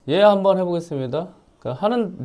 얘 한번 해보겠습니다.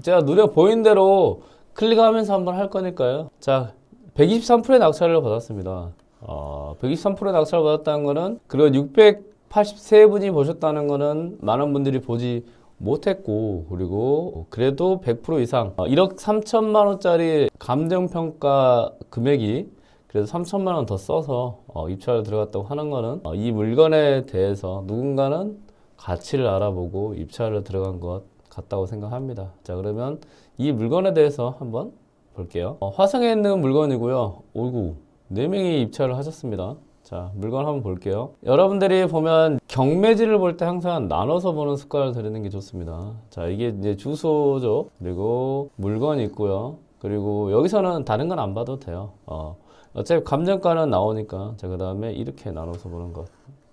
제가 눈에 보인 대로 클릭하면서 한번 할 거니까요. 자, 123%의 낙찰을 받았습니다. 123%의 낙찰을 받았다는 거는, 그리고 683분이 보셨다는 거는 많은 분들이 보지 못했고, 그리고 그래도 100% 이상 1억 3천만 원짜리 감정평가 금액이 그래서 3천만 원 더 써서 입찰을 들어갔다고 하는 거는, 이 물건에 대해서 누군가는 가치를 알아보고 입찰을 들어간 것 같다고 생각합니다. 자, 그러면 이 물건에 대해서 한번 볼게요. 화성에 있는 물건이고요. 오구 4명이 입찰을 하셨습니다. 자, 물건 한번 볼게요. 여러분들이 보면 경매지를 볼 때 항상 나눠서 보는 습관을 들이는 게 좋습니다. 자, 이게 이제 주소죠. 그리고 물건이 있고요. 그리고 여기서는 다른 건 안 봐도 돼요. 어차피 감정가는 나오니까. 자, 그 다음에 이렇게 나눠서 보는 것.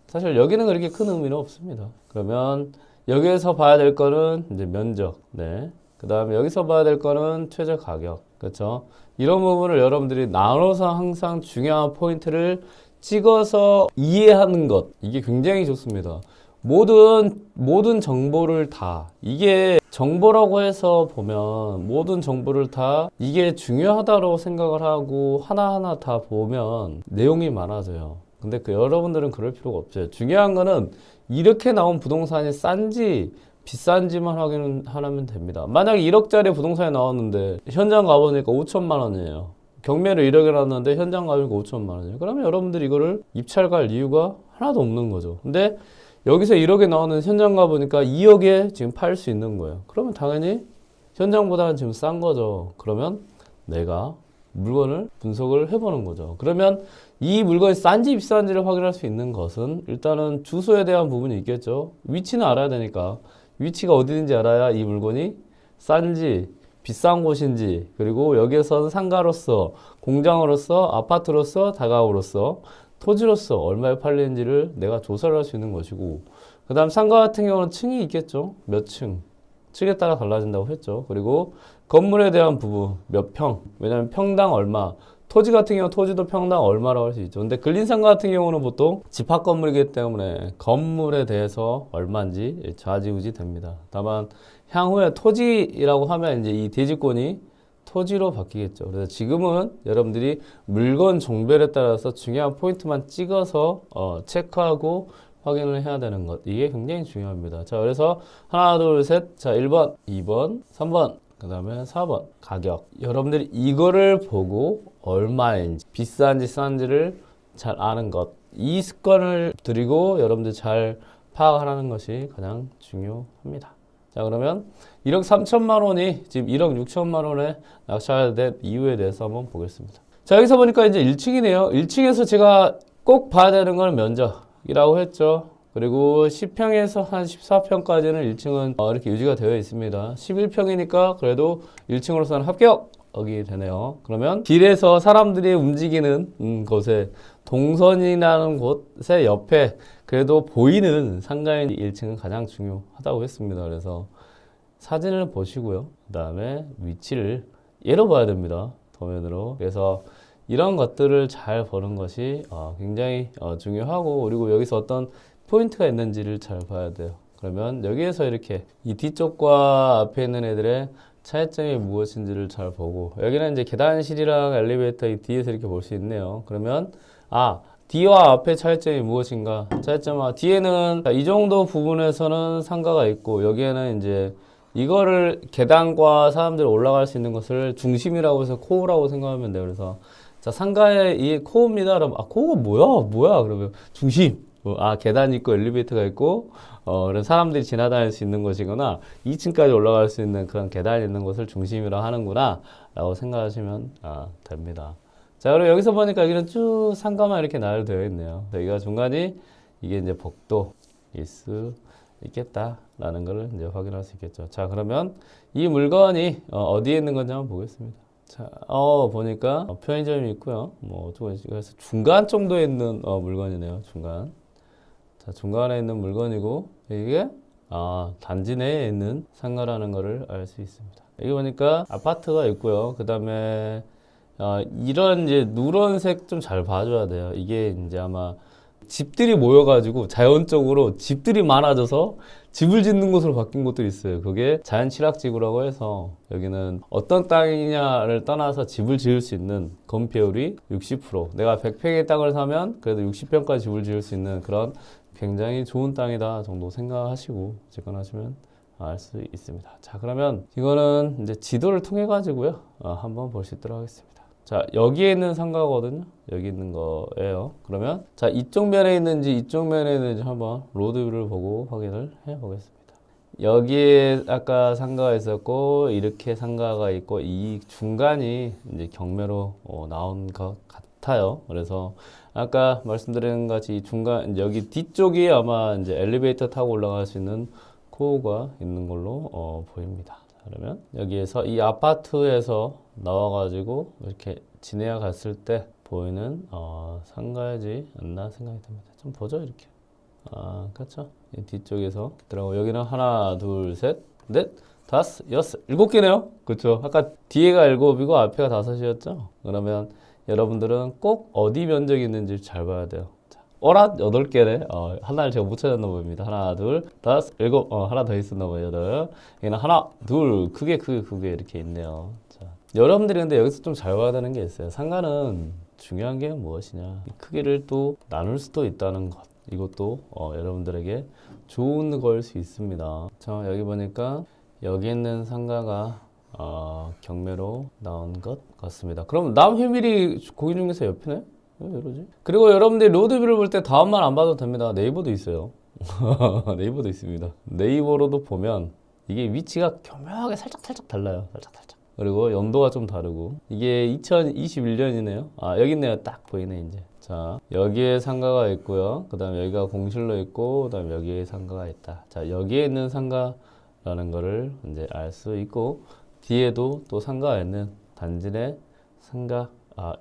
사실 여기는 그렇게 큰 의미는 없습니다. 그러면 여기에서 봐야 될 거는 이제 면적. 네. 그 다음에 여기서 봐야 될 거는 최저 가격. 그렇죠? 이런 부분을 여러분들이 나눠서 항상 중요한 포인트를 찍어서 이해하는 것. 이게 굉장히 좋습니다. 모든 정보를 다, 이게 정보라고 해서 보면 모든 정보를 다 이게 중요하다고 생각을 하고 하나하나 다 보면 내용이 많아져요. 근데 여러분들은 그럴 필요가 없어요. 중요한 거는 이렇게 나온 부동산이 싼지 비싼지만 확인하면 됩니다. 만약에 1억짜리 부동산이 나왔는데 현장 가보니까 5천만 원이에요. 경매를 1억에 놨는데 현장 가보니까 5천만 원이에요. 그러면 여러분들이 이거를 입찰 갈 이유가 하나도 없는 거죠. 근데 여기서 1억에 나오는 현장 가보니까 2억에 지금 팔 수 있는 거예요. 그러면 당연히 현장보다는 지금 싼 거죠. 그러면 내가 물건을 분석을 해보는 거죠. 그러면 이 물건이 싼지 비싼지를 확인할 수 있는 것은 일단은 주소에 대한 부분이 있겠죠. 위치는 알아야 되니까 위치가 어디든지 알아야 이 물건이 싼지 비싼 곳인지, 그리고 여기에서는 상가로서, 공장으로서, 아파트로서, 다가구로서, 토지로서 얼마에 팔리는지를 내가 조사를 할 수 있는 것이고, 그 다음 상가 같은 경우는 층이 있겠죠. 몇 층, 층에 따라 달라진다고 했죠. 그리고 건물에 대한 부분, 몇 평, 왜냐면 평당 얼마, 토지 같은 경우 토지도 평당 얼마라고 할 수 있죠. 근데 근린상가 같은 경우는 보통 집합 건물이기 때문에 건물에 대해서 얼마인지 좌지우지 됩니다. 다만 향후에 토지라고 하면 이제 이 대지권이 토지로 바뀌겠죠. 그래서 지금은 여러분들이 물건 종별에 따라서 중요한 포인트만 찍어서 체크하고 확인을 해야 되는 것. 이게 굉장히 중요합니다. 자, 그래서 하나, 둘, 셋. 자, 1번, 2번, 3번. 그 다음에 4번 가격. 여러분들이 이거를 보고 얼마인지 비싼지 싼지를 잘 아는 것, 이 습관을 들이고 여러분들 잘 파악하라는 것이 가장 중요합니다. 자, 그러면 1억 3천만 원이 지금 1억 6천만 원에 낙찰된 이유에 대해서 한번 보겠습니다. 자, 여기서 보니까 이제 1층이네요. 1층에서 제가 꼭 봐야 되는 건 면적이라고 했죠. 그리고 10평에서 한 14평까지는 1층은 이렇게 유지가 되어 있습니다. 11평이니까 그래도 1층으로서는 합격이 되네요. 그러면 길에서 사람들이 움직이는 곳에, 동선이라는 곳의 옆에 그래도 보이는 상가인 1층은 가장 중요하다고 했습니다. 그래서 사진을 보시고요. 그 다음에 위치를 예로 봐야 됩니다. 도면으로. 그래서 이런 것들을 잘 보는 것이 굉장히 중요하고, 그리고 여기서 어떤 포인트가 있는지를 잘 봐야 돼요. 그러면 여기에서 이렇게 이 뒤쪽과 앞에 있는 애들의 차이점이 무엇인지를 잘 보고, 여기는 이제 계단실이랑 엘리베이터 이 뒤에서 이렇게 볼 수 있네요. 그러면 뒤와 앞의 차이점이 무엇인가? 차이점, 뒤에는 이 정도 부분에서는 상가가 있고, 여기에는 이제 이거를 계단과 사람들이 올라갈 수 있는 것을 중심이라고 해서 코어라고 생각하면 돼요. 그래서 자, 상가의 이 코어입니다. 그럼 코어가 뭐야? 그러면 중심. 계단이 있고 엘리베이터가 있고 그런 사람들이 지나다닐 수 있는 곳이거나 2층까지 올라갈 수 있는 그런 계단이 있는 곳을 중심이라 하는구나 라고 생각하시면 됩니다. 자, 그리고 여기서 보니까 여기는 쭉 상가만 이렇게 나열되어 있네요. 여기가 중간이 이게 이제 복도일 수 있겠다라는 것을 이제 확인할 수 있겠죠. 자, 그러면 이 물건이 어디에 있는 건지 한번 보겠습니다. 자, 보니까 편의점이 있고요. 그래서 중간 정도에 있는 물건이네요. 중간. 자, 중간에 있는 물건이고, 이게 단지 내에 있는 상가라는 것을 알 수 있습니다. 여기 보니까 아파트가 있고요. 그 다음에 이런 이제 누런색 좀 잘 봐줘야 돼요. 이게 이제 아마 집들이 모여가지고 자연적으로 집들이 많아져서 집을 짓는 곳으로 바뀐 곳들이 있어요. 그게 자연취락지구라고 해서 여기는 어떤 땅이냐를 떠나서 집을 지을 수 있는 건폐율이 60%. 내가 100평의 땅을 사면 그래도 60평까지 집을 지을 수 있는 그런 굉장히 좋은 땅이다 정도 생각하시고 접근하시면 알 수 있습니다. 자, 그러면 이거는 이제 지도를 통해 가지고요. 한번 볼 수 있도록 하겠습니다. 자, 여기에 있는 상가거든요. 여기 있는 거예요. 그러면 자, 이쪽 면에 있는지 이쪽 면에 있는지 한번 로드뷰를 보고 확인을 해 보겠습니다. 여기에 아까 상가가 있었고 이렇게 상가가 있고 이 중간이 이제 경매로 나온 것 같아요. 그래서 아까 말씀드린 같이 이 중간 여기 뒤쪽이 아마 이제 엘리베이터 타고 올라갈 수 있는 코어가 있는 걸로 보입니다. 그러면 여기에서 이 아파트에서 나와가지고 이렇게 지내야 갔을 때 보이는 상가이지 않나 생각이 듭니다. 좀 보죠 이렇게. 그렇죠. 이 뒤쪽에서 들어가고 여기는 하나, 둘, 셋, 넷, 다섯, 여섯, 7개네요. 그렇죠. 아까 뒤에가 7이고 앞에가 5이었죠. 그러면 여러분들은 꼭 어디 면적이 있는지 잘 봐야 돼요. 오랏 8개네. 하나를 제가 못 찾았나 봅니다. 하나, 둘, 다섯, 7. 하나 더 있었나 봐요. 8. 여기는 하나, 둘, 크게 이렇게 있네요. 자, 여러분들이 근데 여기서 좀 잘 봐야 되는 게 있어요. 상가는 중요한 게 무엇이냐. 이 크기를 또 나눌 수도 있다는 것. 이것도 여러분들에게 좋은 걸 수 있습니다. 자, 여기 보니까 여기 있는 상가가 경매로 나온 것 같습니다. 그럼 남해밀이 고기중개사 옆이네? 왜 이러지? 그리고 여러분들이 로드뷰를 볼 때 다음만 안 봐도 됩니다. 네이버도 있어요. 네이버도 있습니다. 네이버로도 보면 이게 위치가 교묘하게 살짝 달라요. 살짝. 그리고 연도가 좀 다르고 이게 2021년이네요. 여기 있네요. 딱 보이네 이제. 자, 여기에 상가가 있고요. 그 다음에 여기가 공실로 있고 그 다음에 여기에 상가가 있다. 자, 여기에 있는 상가라는 거를 이제 알 수 있고 뒤에도 또 상가가 있는 단지 내 상가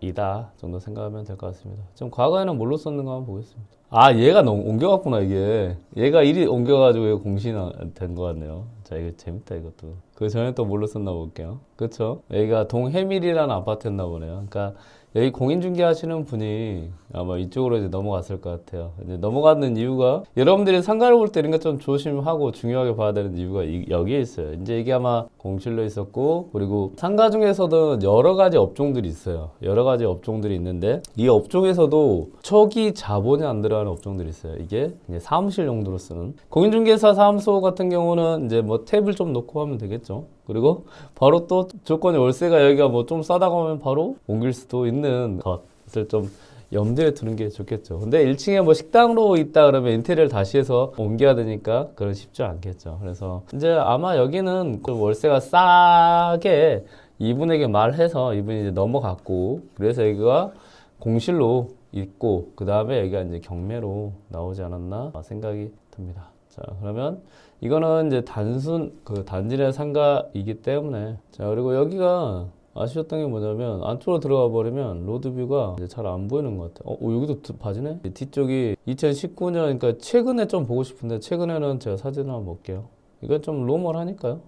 이다 정도 생각하면 될 것 같습니다. 지금 과거에는 뭘로 썼는가 한번 보겠습니다. 얘가 너무 옮겨갔구나 이게. 얘가 일이 옮겨가지고 공신이 된 것 같네요. 자, 이거 재밌다 이것도. 그 전에 또 뭘로 썼나 볼게요. 그쵸? 여기가 동해밀이라는 아파트였나 보네요. 그러니까 여기 공인중개 하시는 분이 아마 이쪽으로 이제 넘어갔을 것 같아요. 이제 넘어가는 이유가 여러분들이 상가를 볼 때 이런 거 좀 조심하고 중요하게 봐야 되는 이유가 여기에 있어요. 이제 이게 아마 공실로 있었고 그리고 상가 중에서도 여러 가지 업종들이 있어요. 여러 가지 업종들이 있는데 이 업종에서도 초기 자본이 안 들어가는 업종들이 있어요. 이게 이제 사무실 용도로 쓰는 공인중개사 사무소 같은 경우는 이제 뭐 탭을 좀 놓고 하면 되겠죠. 그리고 바로 또 조건이 월세가 여기가 뭐 좀 싸다고 하면 바로 옮길 수도 있는 것을 좀 염두에 두는 게 좋겠죠. 근데 1층에 뭐 식당으로 있다 그러면 인테리어를 다시 해서 옮겨야 되니까 그건 쉽지 않겠죠. 그래서 이제 아마 여기는 좀 월세가 싸게 이분에게 말해서 이분이 이제 넘어갔고 그래서 여기가 공실로 있고 그 다음에 여기가 이제 경매로 나오지 않았나 생각이 듭니다. 자, 그러면 이거는 이제 단순 그 단지 내 상가이기 때문에 자, 그리고 여기가 아쉬웠던 게 뭐냐면 안쪽으로 들어가 버리면 로드뷰가 잘 안 보이는 것 같아요. 여기도 바지네? 뒤쪽이 2019년 그러니까 최근에 좀 보고 싶은데 최근에는 제가 사진을 한번 볼게요. 이건 좀 로멀하니까요.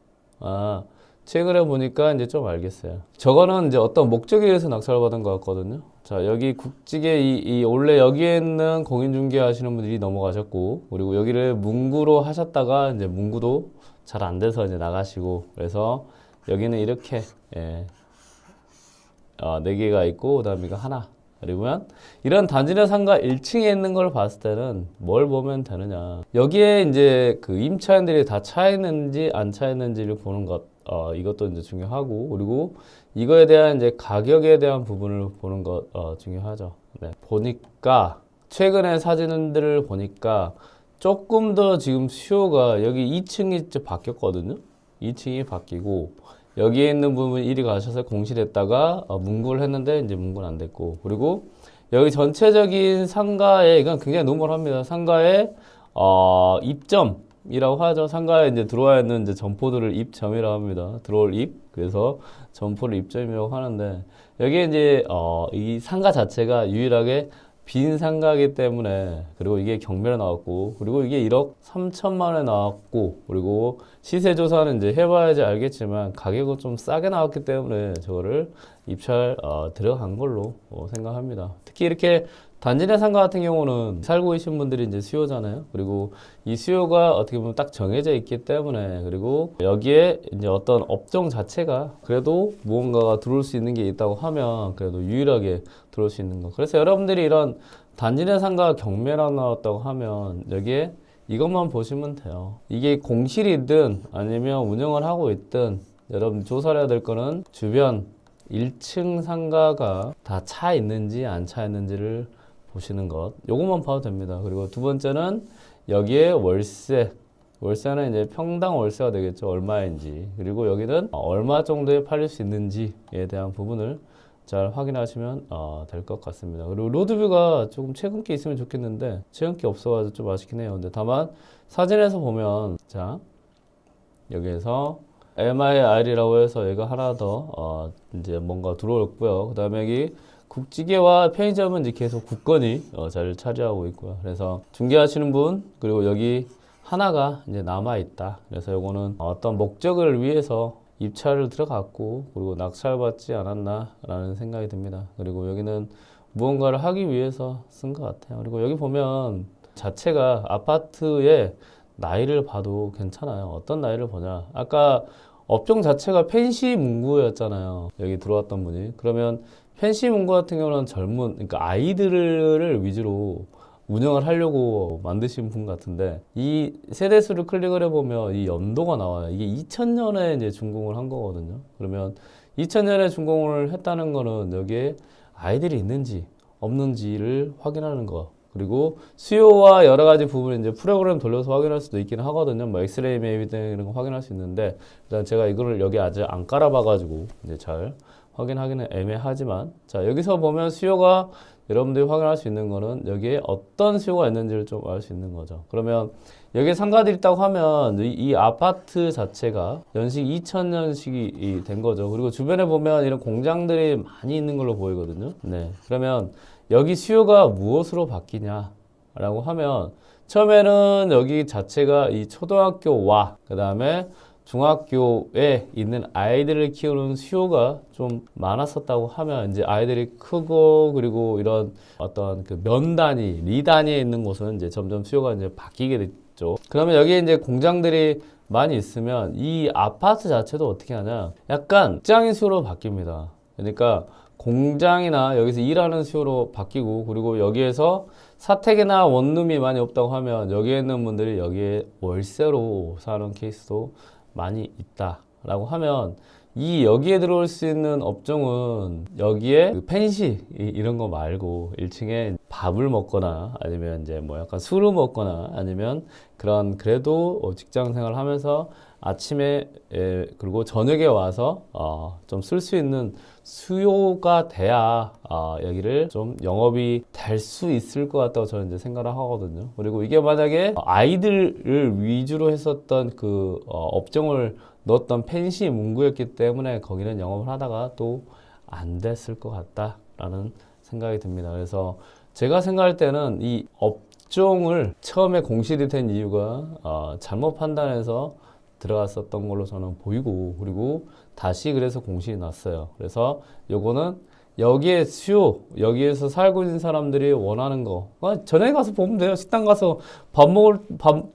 최근에 보니까 이제 좀 알겠어요. 저거는 이제 어떤 목적에 의해서 낙찰을 받은 것 같거든요. 자, 여기 국직에 원래 여기에 있는 공인중개 하시는 분들이 넘어가셨고, 그리고 여기를 문구로 하셨다가 이제 문구도 잘 안 돼서 이제 나가시고, 그래서 여기는 이렇게, 4개가 있고, 그 다음에 이거 하나. 그리고면 이런 단지 내 상가 1층에 있는 걸 봤을 때는 뭘 보면 되느냐. 여기에 이제 그 임차인들이 다 차 있는지 안 차 있는지를 보는 것. 이것도 이제 중요하고, 그리고 이거에 대한 이제 가격에 대한 부분을 보는 것, 중요하죠. 네. 보니까, 최근에 사진들을 보니까 조금 더 지금 수요가 여기 2층이 이제 바뀌었거든요. 2층이 바뀌고, 여기에 있는 부분 이리 가셔서 공실했다가 문구를 했는데 이제 문구는 안 됐고, 그리고 여기 전체적인 상가에, 이건 굉장히 노멀합니다. 상가에, 입점이라고 하죠. 상가에 이제 들어와 있는 이제 점포들을 입점이라고 합니다. 들어올 입. 그래서 점포를 입점이라고 하는데, 여기에 이제, 이 상가 자체가 유일하게 빈 상가이기 때문에, 그리고 이게 경매로 나왔고, 그리고 이게 1억 3천만 원에 나왔고, 그리고 시세 조사는 이제 해봐야지 알겠지만 가격은 좀 싸게 나왔기 때문에 저거를 입찰 들어간 걸로 생각합니다. 특히 이렇게 단지 내 상가 같은 경우는 살고 계신 분들이 이제 수요잖아요. 그리고 이 수요가 어떻게 보면 딱 정해져 있기 때문에, 그리고 여기에 이제 어떤 업종 자체가 그래도 무언가가 들어올 수 있는 게 있다고 하면 그래도 유일하게 들어올 수 있는 거. 그래서 여러분들이 이런 단지 내 상가 경매랑 나왔다고 하면 여기에 이것만 보시면 돼요. 이게 공실이든 아니면 운영을 하고 있든 여러분 조사를 해야 될 거는 주변 1층 상가가 다 차 있는지 안 차 있는지를 보시는 것. 요것만 봐도 됩니다. 그리고 두 번째는 여기에 월세는 이제 평당 월세가 되겠죠. 얼마인지. 그리고 여기는 얼마 정도에 팔릴 수 있는지에 대한 부분을 잘 확인하시면 될 것 같습니다. 그리고 로드뷰가 조금 최근 게 있으면 좋겠는데 최근 게 없어가지고 좀 아쉽긴 해요. 근데 다만 사진에서 보면 자 여기에서 MIR이라고 해서 얘가 하나 더 이제 뭔가 들어왔고요. 그 다음에 여기 국지개와 편의점은 이제 계속 국건이 자리를 차지하고 있고요. 그래서 중개하시는 분, 그리고 여기 하나가 이제 남아 있다. 그래서 요거는 어떤 목적을 위해서 입찰을 들어갔고, 그리고 낙찰받지 않았나라는 생각이 듭니다. 그리고 여기는 무언가를 하기 위해서 쓴 것 같아요. 그리고 여기 보면 자체가 아파트의 나이를 봐도 괜찮아요. 어떤 나이를 보냐. 아까 업종 자체가 펜시 문구였잖아요. 여기 들어왔던 분이. 그러면 펜시 문구 같은 경우는 그러니까 아이들을 위주로 운영을 하려고 만드신 분 같은데, 이 세대수를 클릭을 해보면 이 연도가 나와요. 이게 2000년에 이제 준공을 한 거거든요. 그러면 2000년에 준공을 했다는 거는 여기에 아이들이 있는지 없는지를 확인하는 거. 그리고 수요와 여러 가지 부분을 이제 프로그램 돌려서 확인할 수도 있긴 하거든요. 뭐 엑스레이 맵이 등 이런 거 확인할 수 있는데, 일단 제가 이거를 여기 아직 안 깔아봐가지고 이제 잘 확인하기는 애매하지만, 자 여기서 보면 수요가 여러분들이 확인할 수 있는 거는 여기에 어떤 수요가 있는지를 좀 알 수 있는 거죠. 그러면 여기에 상가들이 있다고 하면 이 아파트 자체가 연식 2000년식이 된 거죠. 그리고 주변에 보면 이런 공장들이 많이 있는 걸로 보이거든요. 네, 그러면 여기 수요가 무엇으로 바뀌냐라고 하면 처음에는 여기 자체가 이 초등학교와 그 다음에 중학교에 있는 아이들을 키우는 수요가 좀 많았었다고 하면 이제 아이들이 크고, 그리고 이런 어떤 그 면 단위, 리 단위에 있는 곳은 이제 점점 수요가 이제 바뀌게 됐죠. 그러면 여기에 이제 공장들이 많이 있으면 이 아파트 자체도 어떻게 하냐? 약간 직장인 수요로 바뀝니다. 그러니까 공장이나 여기서 일하는 수요로 바뀌고, 그리고 여기에서 사택이나 원룸이 많이 없다고 하면 여기에 있는 분들이 여기에 월세로 사는 케이스도 많이 있다라고 하면, 이 여기에 들어올 수 있는 업종은 여기에 그 펜시 이런 거 말고 1층에 밥을 먹거나 아니면 이제 뭐 약간 술을 먹거나 아니면 그런 그래도 직장 생활을 하면서 아침에 그리고 저녁에 와서 좀 쓸 수 있는 수요가 돼야 여기를 좀 영업이 될 수 있을 것 같다고 저는 이제 생각을 하거든요. 그리고 이게 만약에 아이들을 위주로 했었던 그 업종을 넣었던 펜시 문구였기 때문에 거기는 영업을 하다가 또 안 됐을 것 같다라는 생각이 듭니다. 그래서 제가 생각할 때는 이 업종을 처음에 공실이 된 이유가 잘못 판단해서 들어갔었던 걸로 저는 보이고, 그리고 다시 그래서 공실이 났어요. 그래서 요거는 여기에 수요, 여기에서 살고 있는 사람들이 원하는 거, 전에 가서 보면 돼요. 식당 가서 밥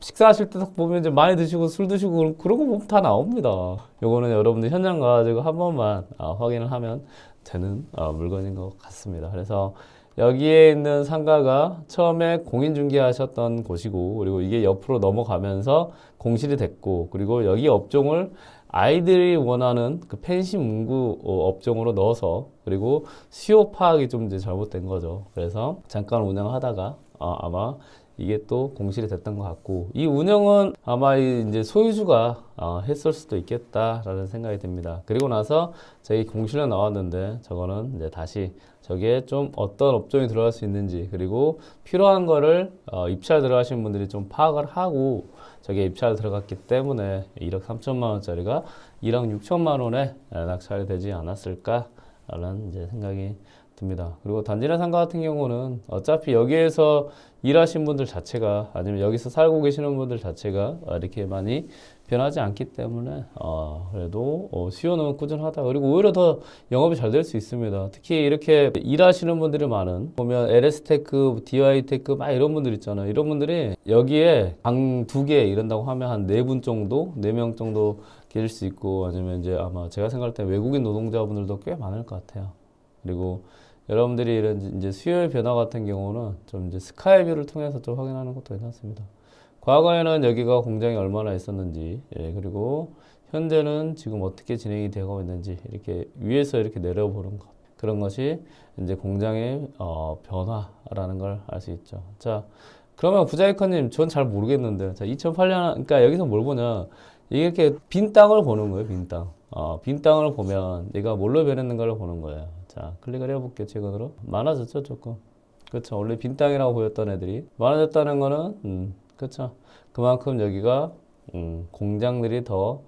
식사하실 때 딱 보면 이제 많이 드시고 술 드시고 그런 거 보면 다 나옵니다. 요거는 여러분들 현장 가가지고 한 번만 확인을 하면 되는 물건인 것 같습니다. 그래서 여기에 있는 상가가 처음에 공인중개하셨던 곳이고, 그리고 이게 옆으로 넘어가면서 공실이 됐고, 그리고 여기 업종을 아이들이 원하는 그 펜시 문구 업종으로 넣어서, 그리고 수요 파악이 좀 이제 잘못된 거죠. 그래서 잠깐 운영하다가 아마 이게 또 공실이 됐던 것 같고, 이 운영은 아마 이제 소유주가 했을 수도 있겠다라는 생각이 듭니다. 그리고 나서 저희 공실로 나왔는데 저거는 이제 다시 저기에 좀 어떤 업종이 들어갈 수 있는지, 그리고 필요한 거를 입찰 들어가신 분들이 좀 파악을 하고 저기에 입찰 들어갔기 때문에 1억 3천만 원짜리가 1억 6천만 원에 낙찰이 되지 않았을까라는 이제 생각이 듭니다. 그리고 단지 내 상가 같은 경우는 어차피 여기에서 일하신 분들 자체가 아니면 여기서 살고 계시는 분들 자체가 이렇게 많이 변하지 않기 때문에 그래도 수요는 꾸준하다. 그리고 오히려 더 영업이 잘 될 수 있습니다. 특히 이렇게 일하시는 분들이 많은 보면 LS테크, DY테크 막 이런 분들 있잖아요. 이런 분들이 여기에 방 2개 이런다고 하면 한 4분 정도, 4명 정도 계실 수 있고 아니면 이제 아마 제가 생각할 때 외국인 노동자분들도 꽤 많을 것 같아요. 그리고 여러분들이 이런 이제 수요의 변화 같은 경우는 좀 이제 스카이뷰를 통해서 좀 확인하는 것도 괜찮습니다. 과거에는 여기가 공장이 얼마나 있었는지, 그리고 현재는 지금 어떻게 진행이 되고 있는지 이렇게 위에서 이렇게 내려보는 것, 그런 것이 이제 공장의 변화라는 걸 알 수 있죠. 자, 그러면 부자이커님, 전 잘 모르겠는데, 자, 2008년, 그러니까 여기서 뭘 보냐, 이렇게 빈 땅을 보는 거예요, 빈 땅. 빈 땅을 보면 얘가 뭘로 변했는가를 보는 거예요. 자, 클릭을 해볼게요, 최근으로. 많아졌죠, 조금. 그렇죠. 원래 빈 땅이라고 보였던 애들이 많아졌다는 거는, 그렇죠. 그만큼 여기가 공장들이 더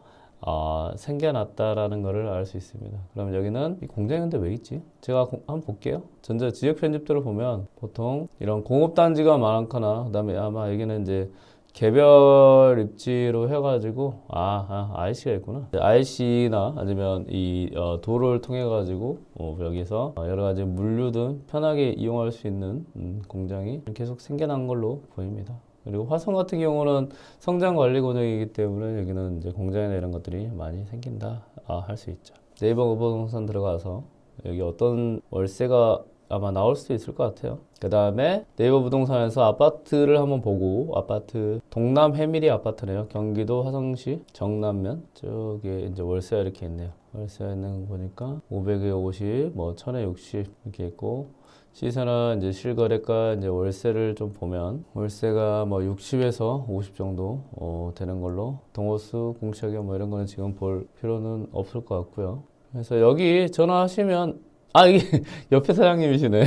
생겨났다라는 것을 알 수 있습니다. 그럼 여기는 이 공장이 근데 왜 있지? 제가 한번 볼게요. 전자 지역 편집도를 보면 보통 이런 공업단지가 많거나 그다음에 아마 여기는 이제 개별 입지로 해가지고 IC가 있구나. IC나 아니면 이 도를 통해 가지고 여기서 여러 가지 물류든 편하게 이용할 수 있는 공장이 계속 생겨난 걸로 보입니다. 그리고 화성 같은 경우는 성장 관리 공장이기 때문에 여기는 이제 공장이나 이런 것들이 많이 생긴다 할 수 있죠. 네이버 부동산 들어가서 여기 어떤 월세가 아마 나올 수도 있을 것 같아요. 그 다음에 네이버 부동산에서 아파트를 한번 보고, 아파트 동남 해밀이 아파트네요. 경기도 화성시 정남면 쪽에 이제 월세가 이렇게 있네요. 월세가 있는 거 보니까 500에 50, 뭐 1000에 60 이렇게 있고, 시세나 이제 실거래가 이제 월세를 좀 보면 월세가 뭐 60에서 50 정도 되는 걸로, 동호수 공시가격 뭐 이런 거는 지금 볼 필요는 없을 것 같고요. 그래서 여기 전화하시면 이게 옆에 사장님이시네.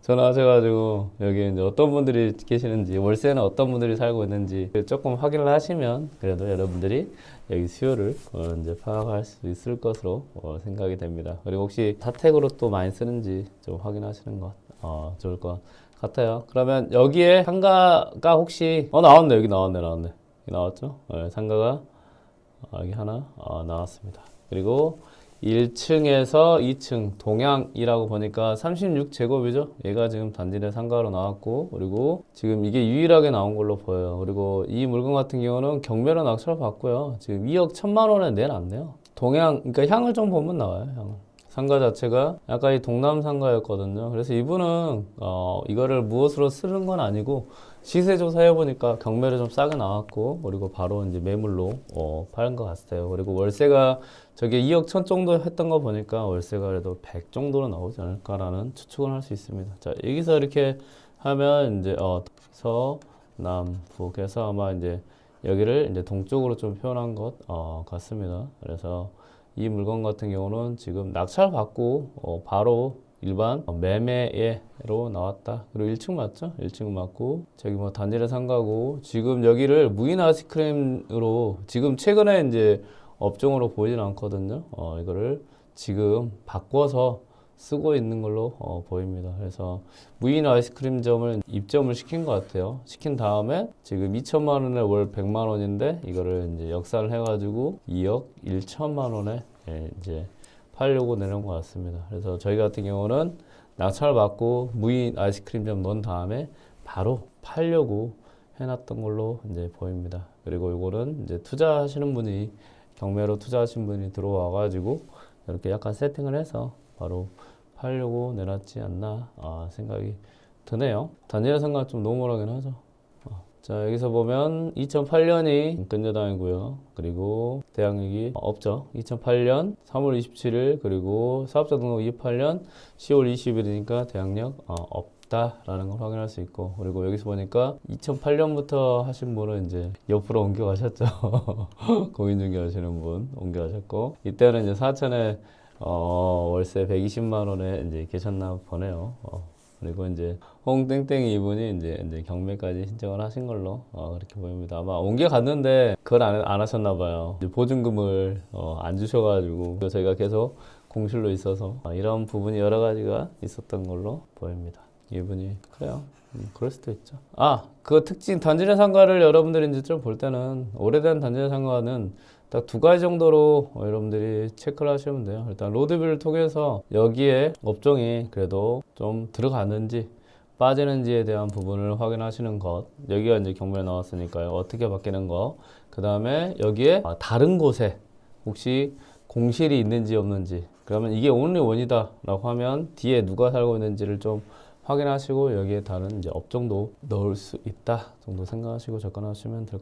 전화하셔가지고 여기 이제 어떤 분들이 계시는지, 월세는 어떤 분들이 살고 있는지 조금 확인을 하시면 그래도 여러분들이 여기 수요를 이제 파악할 수 있을 것으로 생각이 됩니다. 그리고 혹시 사택으로 또 많이 쓰는지 좀 확인하시는 것 좋을 것 같아요. 그러면 여기에 상가가 혹시 나왔네. 여기 나왔네. 여기 나왔죠? 네, 상가가 여기 하나 나왔습니다. 그리고 1층에서 2층 동향이라고 보니까 36제곱이죠. 얘가 지금 단지 내 상가로 나왔고, 그리고 지금 이게 유일하게 나온 걸로 보여요. 그리고 이 물건 같은 경우는 경매로 낙찰 받고요. 지금 2억 1천만 원에 내놨네요. 동향, 그러니까 향을 좀 보면 나와요. 향을. 상가 자체가 약간 이 동남 상가였거든요. 그래서 이분은 이거를 무엇으로 쓰는 건 아니고 시세 조사해 보니까 경매를 좀 싸게 나왔고, 그리고 바로 이제 매물로 파는 것 같아요. 그리고 월세가 저게 2억 1천 정도 했던 거 보니까 월세가 그래도 100 정도로 나오지 않을까라는 추측을 할 수 있습니다. 자, 여기서 이렇게 하면 이제 서, 남, 북 해서 아마 이제 여기를 이제 동쪽으로 좀 표현한 것 같습니다. 그래서 이 물건 같은 경우는 지금 낙찰 받고 바로 일반 매매로 나왔다. 그리고 1층 맞죠? 1층 맞고 저기 뭐 단지를 상가고, 지금 여기를 무인 아이스크림으로 지금 최근에 이제 업종으로 보이진 않거든요. 이거를 지금 바꿔서 쓰고 있는 걸로 보입니다. 그래서 무인 아이스크림점을 입점을 시킨 것 같아요. 시킨 다음에 지금 2천만 원에 월 100만 원인데 이거를 이제 역산을 해가지고 2억 1천만 원에 이제 팔려고 내놓은 것 같습니다. 그래서 저희 같은 경우는 낙찰 받고 무인 아이스크림점 넣은 다음에 바로 팔려고 해놨던 걸로 이제 보입니다. 그리고 이거는 이제 투자하시는 분이, 경매로 투자하신 분이 들어와가지고 이렇게 약간 세팅을 해서 바로 팔려고 내놨지 않나 생각이 드네요. 단지의 상가 좀 노멀하긴 하죠. 자, 여기서 보면 2008년이 근저당이고요. 그리고 대항력이 없죠. 2008년 3월 27일, 그리고 사업자 등록 28년 10월 20일이니까 대항력 없다라는 걸 확인할 수 있고, 그리고 여기서 보니까 2008년부터 하신 분은 이제 옆으로 옮겨가셨죠. 공인중개 하시는 분 옮겨가셨고, 이때는 이제 4천에 월세 120만 원에 이제 계셨나 보네요. 그리고 이제 홍땡땡이 이분이 이제 경매까지 신청을 하신 걸로 그렇게 보입니다. 아마 옮겨갔는데 그걸 안 하셨나 봐요. 보증금을 안 주셔가지고 저희가 계속 공실로 있어서 이런 부분이 여러 가지가 있었던 걸로 보입니다. 이분이 그래요. 그럴 수도 있죠. 그 특징 단지내 상가를 여러분들이 이제 좀 볼 때는 오래된 단지내 상가는 딱 두 가지 정도로 여러분들이 체크를 하시면 돼요. 일단 로드뷰를 통해서 여기에 업종이 그래도 좀 들어가는지 빠지는지에 대한 부분을 확인하시는 것. 여기가 이제 경매에 나왔으니까요. 어떻게 바뀌는 거. 그 다음에 여기에 다른 곳에 혹시 공실이 있는지 없는지. 그러면 이게 only 원이다 라고 하면 뒤에 누가 살고 있는지를 좀 확인하시고 여기에 다른 이제 업종도 넣을 수 있다 정도 생각하시고 접근하시면 될 것 같습니다.